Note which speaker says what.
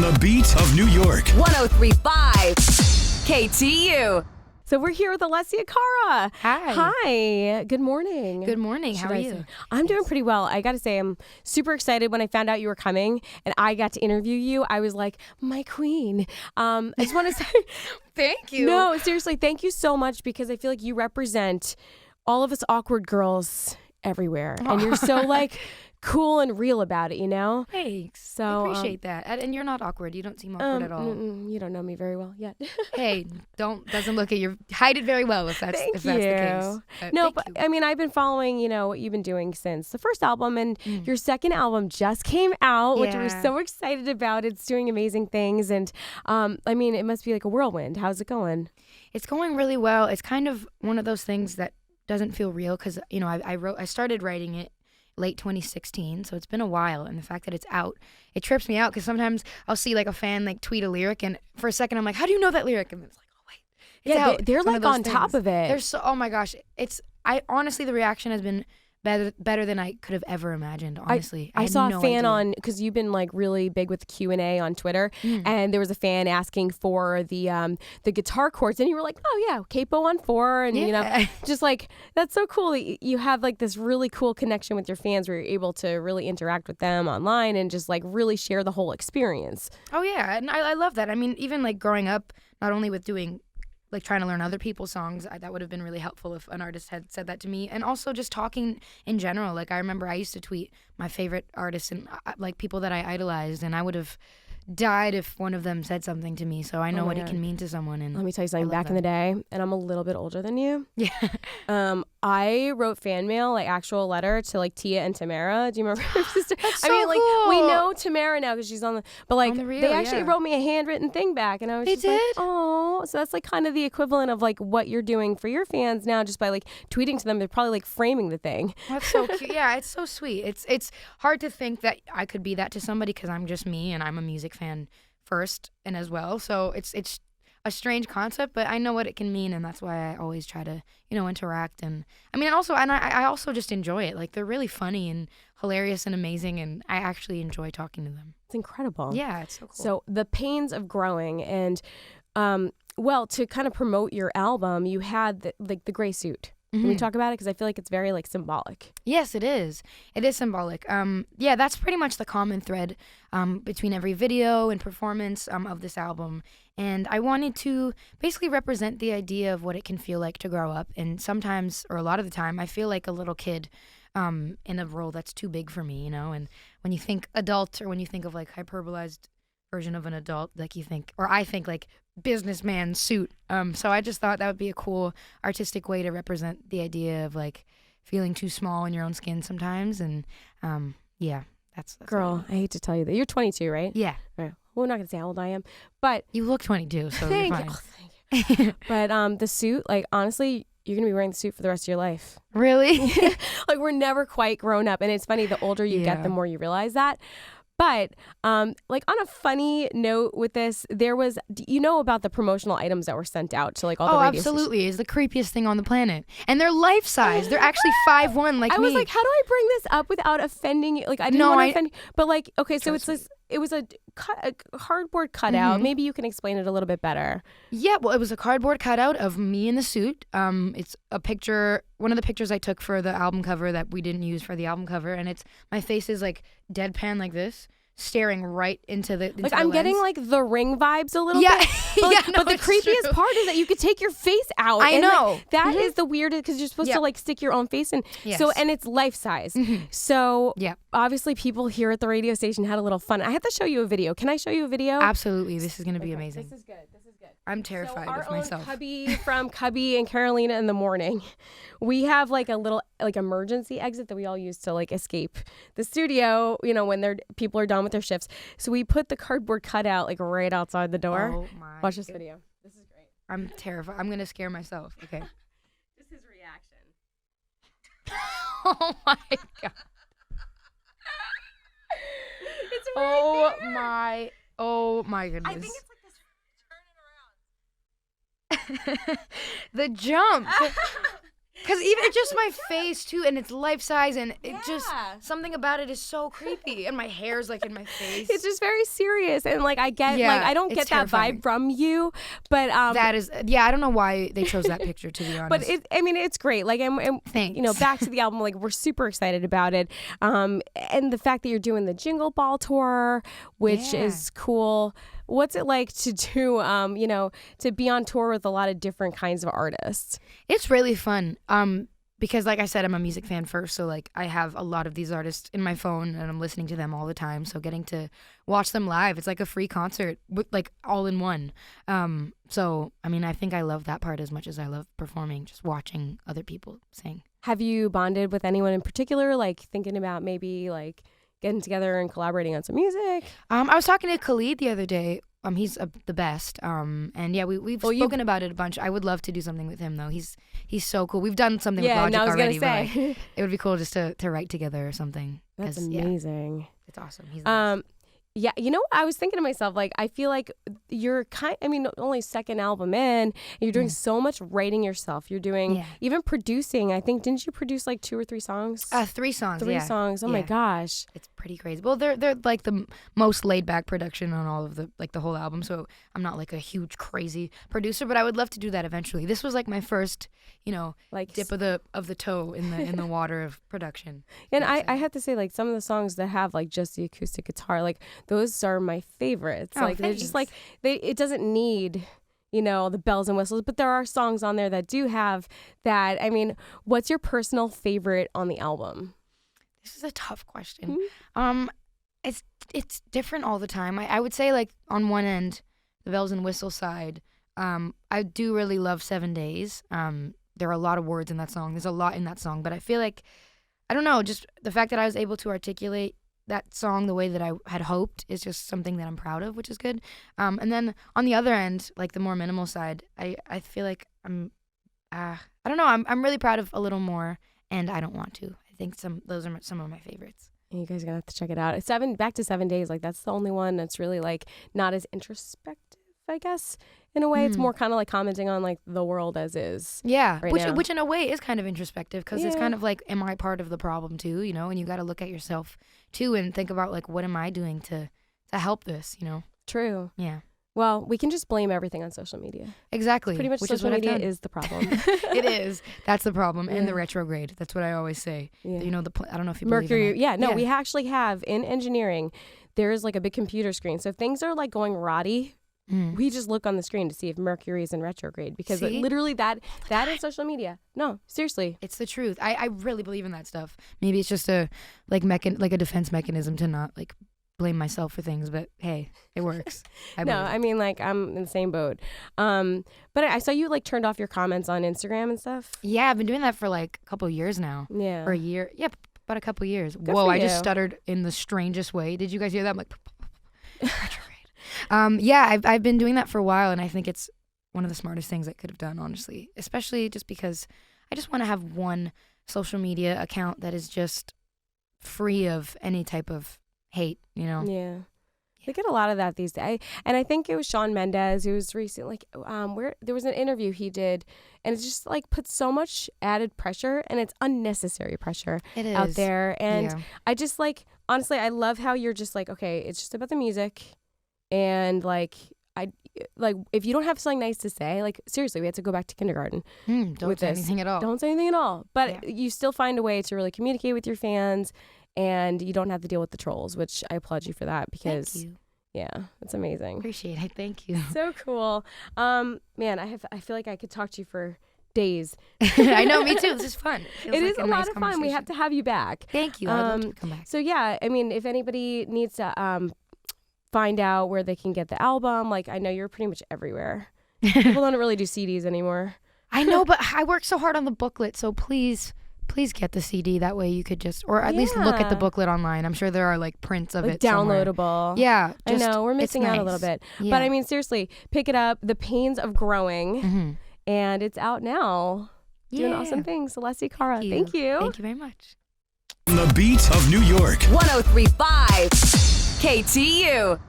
Speaker 1: The beat of New York.
Speaker 2: 103.5 KTU.
Speaker 3: So we're here with Alessia, Cara.
Speaker 4: Hi.
Speaker 3: Hi. Good morning.
Speaker 4: Good morning. How are you?
Speaker 3: I'm doing pretty well. I got to say, I'm super excited when I found out you were coming and I got to interview you. I was like, my queen. I just want to say
Speaker 4: Thank you.
Speaker 3: No, seriously, thank you so much because I feel like you represent all of us awkward girls everywhere. And you're so like cool and real about it, you know?
Speaker 4: Thanks.
Speaker 3: So
Speaker 4: I appreciate that. And you're not awkward. You don't seem awkward at all.
Speaker 3: You don't know me very well yet.
Speaker 4: Hey, doesn't look at your, hide it very well if that's the case.
Speaker 3: No, but I mean, I've been following, what you've been doing since the first album, and your second album just came out, which we're so excited about. It's doing amazing things. And I mean, it must be like a whirlwind. How's it going?
Speaker 4: It's going really well. It's kind of one of those things that doesn't feel real because, I started writing it late 2016, so it's been a while, and the fact that it's out, it trips me out because sometimes I'll see like a fan like tweet a lyric, and for a second I'm like, how do you know that lyric? And it's like, oh wait, it's out.
Speaker 3: They're like on top of it.
Speaker 4: They're so, oh my gosh, I honestly, the reaction has been better than I could have ever imagined, honestly.
Speaker 3: I saw a fan on, because you've been like really big with Q&A on Twitter, and there was a fan asking for the guitar chords, and you were like, oh yeah, capo on 4, and just like, that's so cool. You have like this really cool connection with your fans where you're able to really interact with them online and just like really share the whole experience.
Speaker 4: Oh yeah, and I love that. I mean, even like growing up, not only with doing like trying to learn other people's songs, that would have been really helpful if an artist had said that to me. And also just talking in general. Like I remember I used to tweet my favorite artists and like people that I idolized, and I would have died if one of them said something to me. So I know what it can mean to someone. And
Speaker 3: let me tell you something. Back in the day, and I'm a little bit older than you.
Speaker 4: Yeah.
Speaker 3: I wrote fan mail, like actual letter to like Tia and Tamara. Do you remember her sister?
Speaker 4: That's
Speaker 3: I mean,
Speaker 4: so
Speaker 3: like
Speaker 4: cool.
Speaker 3: we know Tamara now because she's on the. But like they actually wrote me a handwritten thing back, and I was
Speaker 4: They
Speaker 3: just
Speaker 4: did?
Speaker 3: like, oh. So that's like kind of the equivalent of like what you're doing for your fans now, just by like tweeting to them. They're probably like framing the thing.
Speaker 4: That's so cute. Yeah, it's so sweet. It's hard to think that I could be that to somebody because I'm just me and I'm a music fan first and as well. So it's a strange concept, but I know what it can mean, and that's why I always try to, interact. And I mean, I also just enjoy it. Like they're really funny and hilarious and amazing, and I actually enjoy talking to them.
Speaker 3: It's incredible.
Speaker 4: Yeah, it's so cool.
Speaker 3: So the pains of growing, and well, to kind of promote your album, you had the gray suit. Can we talk about it? Because I feel like it's very like symbolic.
Speaker 4: Yes, it is. It is symbolic. Yeah, that's pretty much the common thread between every video and performance of this album. And I wanted to basically represent the idea of what it can feel like to grow up. And sometimes, or a lot of the time, I feel like a little kid in a role that's too big for me, And when you think adult, or when you think of like hyperbolized version of an adult, like you think, or I think like businessman suit. So I just thought that would be a cool artistic way to represent the idea of like feeling too small in your own skin sometimes. And yeah, that's
Speaker 3: Girl, I hate to tell you that. You're 22, right?
Speaker 4: Yeah.
Speaker 3: Right. Well, we're not going to say how old I am, but
Speaker 4: you look 22, so you're fine.
Speaker 3: Thank you. But the suit, like honestly, you're going to be wearing the suit for the rest of your life.
Speaker 4: Really?
Speaker 3: Like we're never quite grown up. And it's funny, the older you get, the more you realize that. But like on a funny note with this, there was, about the promotional items that were sent out to like all the radio
Speaker 4: absolutely. It's the creepiest thing on the planet. And they're life size. They're actually 5'1" like me.
Speaker 3: I was like, how do I bring this up without offending you? Like I didn't want to offend you. But like, okay, so it was a cardboard cutout. Maybe you can explain it a little bit better.
Speaker 4: Yeah, well, it was a cardboard cutout of me in the suit. It's a picture, one of the pictures I took for the album cover that we didn't use for the album cover, and it's my face is like deadpan like this, staring right into the
Speaker 3: like I'm
Speaker 4: lens.
Speaker 3: getting like the Ring vibes a little bit. But the creepiest part is that you could take your face out.
Speaker 4: I know.
Speaker 3: Like, that is the weirdest because you're supposed to like stick your own face in. So and it's life size. So obviously people here at the radio station had a little fun. I have to show you a video. Can I show you a video?
Speaker 4: Absolutely. This is going to be amazing.
Speaker 3: This is good.
Speaker 4: I'm terrified
Speaker 3: so
Speaker 4: of myself.
Speaker 3: Our own Cubby from Cubby and Carolina in the morning. We have like a little like emergency exit that we all use to like escape the studio, when people are done with their shifts. So we put the cardboard cutout like right outside the door.
Speaker 4: Oh my.
Speaker 3: Watch this video. This is great.
Speaker 4: I'm terrified. I'm going to scare myself. Okay.
Speaker 3: Just his reaction.
Speaker 4: Oh my God.
Speaker 3: It's right
Speaker 4: Oh my goodness.
Speaker 3: I think it's like this
Speaker 4: the jump. Because even it's just my face too, and it's life size, and it just something about it is so creepy, and my hair's like in my face.
Speaker 3: It's just very serious, and like I get like I don't get
Speaker 4: terrifying.
Speaker 3: that vibe from you, but
Speaker 4: that is I don't know why they chose that picture, to be honest.
Speaker 3: But it's great. Like and
Speaker 4: thanks.
Speaker 3: You know, back to the album, like we're super excited about it, and the fact that you're doing the Jingle Ball tour, which is cool. What's it like to do, you know, to be on tour with a lot of different kinds of artists?
Speaker 4: It's really fun. Because like I said, I'm a music fan first, so like I have a lot of these artists in my phone and I'm listening to them all the time. So getting to watch them live, it's like a free concert with like all in one. So I mean, I think I love that part as much as I love performing, just watching other people sing.
Speaker 3: Have you bonded with anyone in particular, like thinking about maybe like getting together and collaborating on some music?
Speaker 4: I was talking to Khalid the other day. He's the best. And yeah, we've spoken about it a bunch. I would love to do something with him though. He's so cool. We've done something with Logic already, but like, it would be cool just to write together or something.
Speaker 3: That's amazing.
Speaker 4: It's awesome. He's the best.
Speaker 3: Yeah, you know, I was thinking to myself, like, I feel like you're only second album in, and you're doing so much writing yourself. You're doing, even producing. I think, didn't you produce like 2 or 3 songs?
Speaker 4: 3 songs,
Speaker 3: 3 songs. Oh my gosh.
Speaker 4: It's pretty crazy. Well, they're like the most laid back production on all of the whole album, so I'm not like a huge crazy producer, but I would love to do that eventually. This was like my first, you know, like dip of the toe in the water of production.
Speaker 3: And I have to say, like, some of the songs that have like just the acoustic guitar, like, those are my favorites.
Speaker 4: Oh,
Speaker 3: like they're just like it doesn't need, you know, the bells and whistles, but there are songs on there that do have that. I mean, what's your personal favorite on the album?
Speaker 4: This is a tough question. It's different all the time. I would say like on one end, the bells and whistle side, I do really love 7 Days. There are a lot of words in that song. There's a lot in that song, but I feel like, I don't know, just the fact that I was able to articulate that song the way that I had hoped is just something that I'm proud of, which is good. And then on the other end, like the more minimal side, I feel like I don't know, I'm really proud of A Little More and I Don't Want To. I think those are some of my favorites.
Speaker 3: You guys are gonna have to check it out. Back to 7 Days, like that's the only one that's really like not as introspective, I guess, in a way. It's more kind of like commenting on like the world as is.
Speaker 4: Yeah,
Speaker 3: right
Speaker 4: which in a way is kind of introspective because it's kind of like, am I part of the problem too, you know? And you got to look at yourself too and think about like, what am I doing to help this, you know?
Speaker 3: True.
Speaker 4: Yeah.
Speaker 3: Well, we can just blame everything on social media.
Speaker 4: Exactly.
Speaker 3: Pretty much social media is the problem.
Speaker 4: It is. That's the problem. And the retrograde. That's what I always say. Yeah. You know, I don't know if you believe
Speaker 3: Mercury.
Speaker 4: in that.
Speaker 3: We actually have in engineering, there's like a big computer screen. So if things are like going rotty, we just look on the screen to see if Mercury is in retrograde because literally that is social media. No, seriously.
Speaker 4: It's the truth. I really believe in that stuff. Maybe it's just a like a defense mechanism to not like blame myself for things, but hey, it works.
Speaker 3: I mean, like I'm in the same boat. But I saw you like turned off your comments on Instagram and stuff.
Speaker 4: Yeah, I've been doing that for like a couple of years now.
Speaker 3: Yeah.
Speaker 4: Or a year. Yeah, about a couple of years.
Speaker 3: Good
Speaker 4: Whoa,
Speaker 3: for
Speaker 4: I
Speaker 3: you.
Speaker 4: just stuttered in the strangest way. Did you guys hear that? I'm like retrograde. Yeah, I've been doing that for a while, and I think it's one of the smartest things I could have done, honestly. Especially just because I just want to have one social media account that is just free of any type of hate, you know?
Speaker 3: Yeah. They get a lot of that these days. And I think it was Shawn Mendes who was recently, where there was an interview he did, and it just like puts so much added pressure, and it's unnecessary pressure out there. And I just like, honestly, I love how you're just like, okay, it's just about the music. And like, if you don't have something nice to say, like seriously, we had to go back to kindergarten.
Speaker 4: Don't say anything at all.
Speaker 3: Don't say anything at all. But you still find a way to really communicate with your fans. And you don't have to deal with the trolls, which I applaud you for that because,
Speaker 4: thank you.
Speaker 3: Yeah, it's amazing.
Speaker 4: Appreciate it. Thank you.
Speaker 3: So cool. Man, I feel like I could talk to you for days.
Speaker 4: I know, me too. This is fun.
Speaker 3: It is a lot of fun. We have to have you back.
Speaker 4: Thank you. I'd love to come back.
Speaker 3: So yeah, I mean, if anybody needs to find out where they can get the album, like I know you're pretty much everywhere. People don't really do CDs anymore.
Speaker 4: I know, but I worked so hard on the booklet, so please get the CD. That way you could just, or at least look at the booklet online. I'm sure there are like prints of it
Speaker 3: downloadable.
Speaker 4: Somewhere. Yeah.
Speaker 3: I know, we're missing out a little bit. Yeah. But I mean, seriously, pick it up. The Pains of Growing. And it's out now. Doing awesome things. Alessia, Cara, thank you.
Speaker 4: Thank you very much.
Speaker 1: The beat of New York.
Speaker 2: 103.5 KTU.